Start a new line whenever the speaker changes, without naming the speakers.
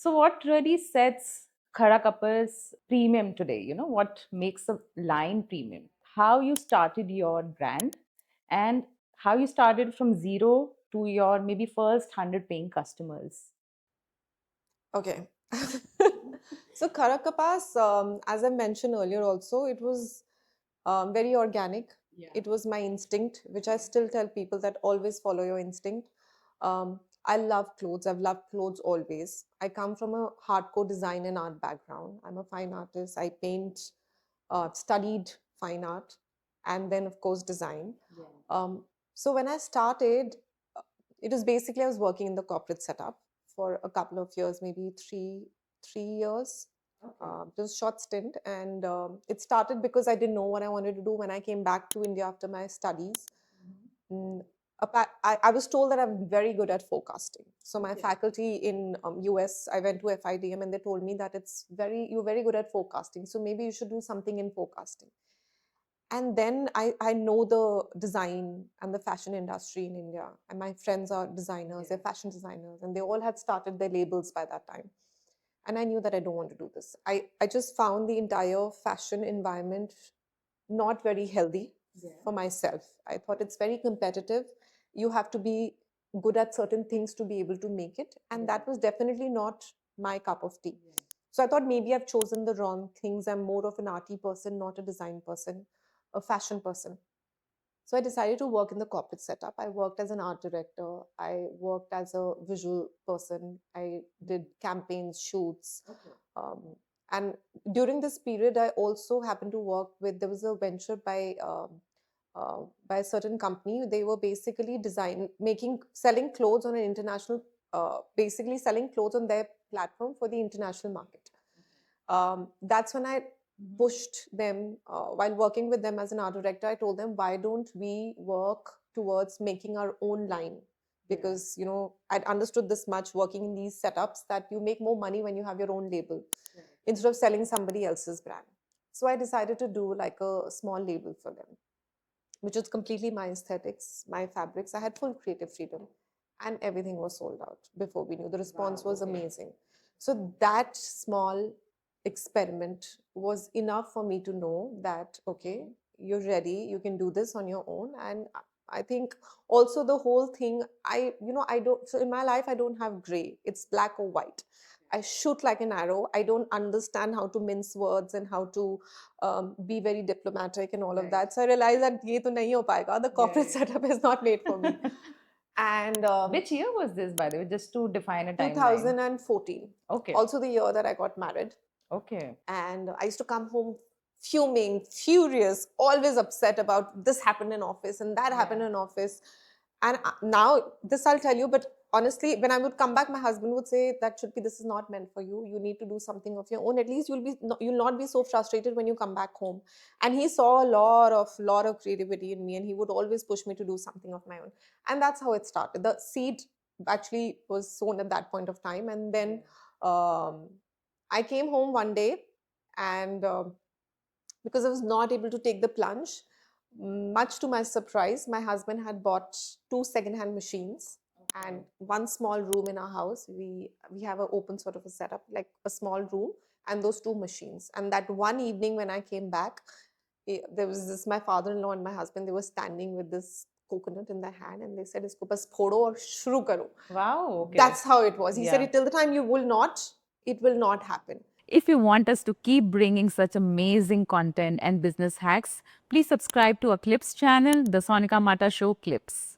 So what really sets Khara Kapas premium today? What makes a line premium? How you started your brand and how you started from zero to your maybe first 100 paying customers.
Okay. So Khara Kapas, as I mentioned earlier also, it was very organic.
Yeah.
It was my instinct, which I still tell people that always follow your instinct. I love clothes. I've loved clothes always. I come from a hardcore design and art background. I'm a fine artist. I paint, studied fine art, and then, of course, design.
Yeah.
So when I started, uh, it was basically I was working in the corporate setup for a couple of years, maybe three years.
Okay.
It was a short stint, and it started because I didn't know what I wanted to do when I came back to India after my studies. Mm, I was told that I'm very good at forecasting. So my
Okay.
faculty in US, I went to FIDM and they told me that you're very good at forecasting. So maybe you should do something in forecasting. And then I know the design and the fashion industry in India. And my friends are designers, they're fashion designers, and they all had started their labels by that time. And I knew that I don't want to do this. I just found the entire fashion environment not very healthy for myself. I thought it's very competitive. You have to be good at certain things to be able to make it. And that was definitely not my cup of tea. So I thought maybe I've chosen the wrong things. I'm more of an arty person, not a design person, a fashion person. So I decided to work in the corporate setup. I worked as an art director. I worked as a visual person. I did campaigns, shoots. Okay. And during this period, I also happened to work with, there was a venture by a certain company. They were basically selling clothes on an international, basically selling clothes on their platform for the international market. That's when I pushed them while working with them as an art director. I told them, why don't we work towards making our own line? Because I'd understood this much working in these setups that you make more money when you have your own label instead of selling somebody else's brand. So I decided to do like a small label for them, which was completely my aesthetics, my fabrics. I had full creative freedom, and everything was sold out before we knew. The response was amazing. So that small experiment was enough for me to know that, okay, you're ready, you can do this on your own. And I think also the whole thing, I don't, so in my life, I don't have gray, it's black or white. I shoot like an arrow. I don't understand how to mince words and how to be very diplomatic and all of that. So I realized that ye to nahi ho payega. The corporate setup is not made for me. And
Which year was this, by the way, just to define a timeline?
2014,
Okay.
also the year that I got married.
Okay.
And I used to come home fuming, furious, always upset about this happened in office and that happened in office. And now, this I'll tell you, but honestly, when I would come back, my husband would say that should be, this is not meant for you. You need to do something of your own. At least you'll not be so frustrated when you come back home. And he saw a lot of creativity in me, and he would always push me to do something of my own. And that's how it started. The seed actually was sown at that point of time, and then um, I came home one day, and because I was not able to take the plunge, much to my surprise, my husband had bought two second-hand machines and one small room in our house. We have an open sort of a setup, like a small room, and those two machines. And that one evening when I came back, there was this, my father-in-law and my husband, they were standing with this coconut in their hand, and they said, "Isko bas phodo aur shuru karo."
Wow. Okay.
That's how it was. He said,
Yeah.
"Till the time you will not, it will not happen."
If you want us to keep bringing such amazing content and business hacks, please subscribe to our Clips channel, The Sonika Mata Show Clips.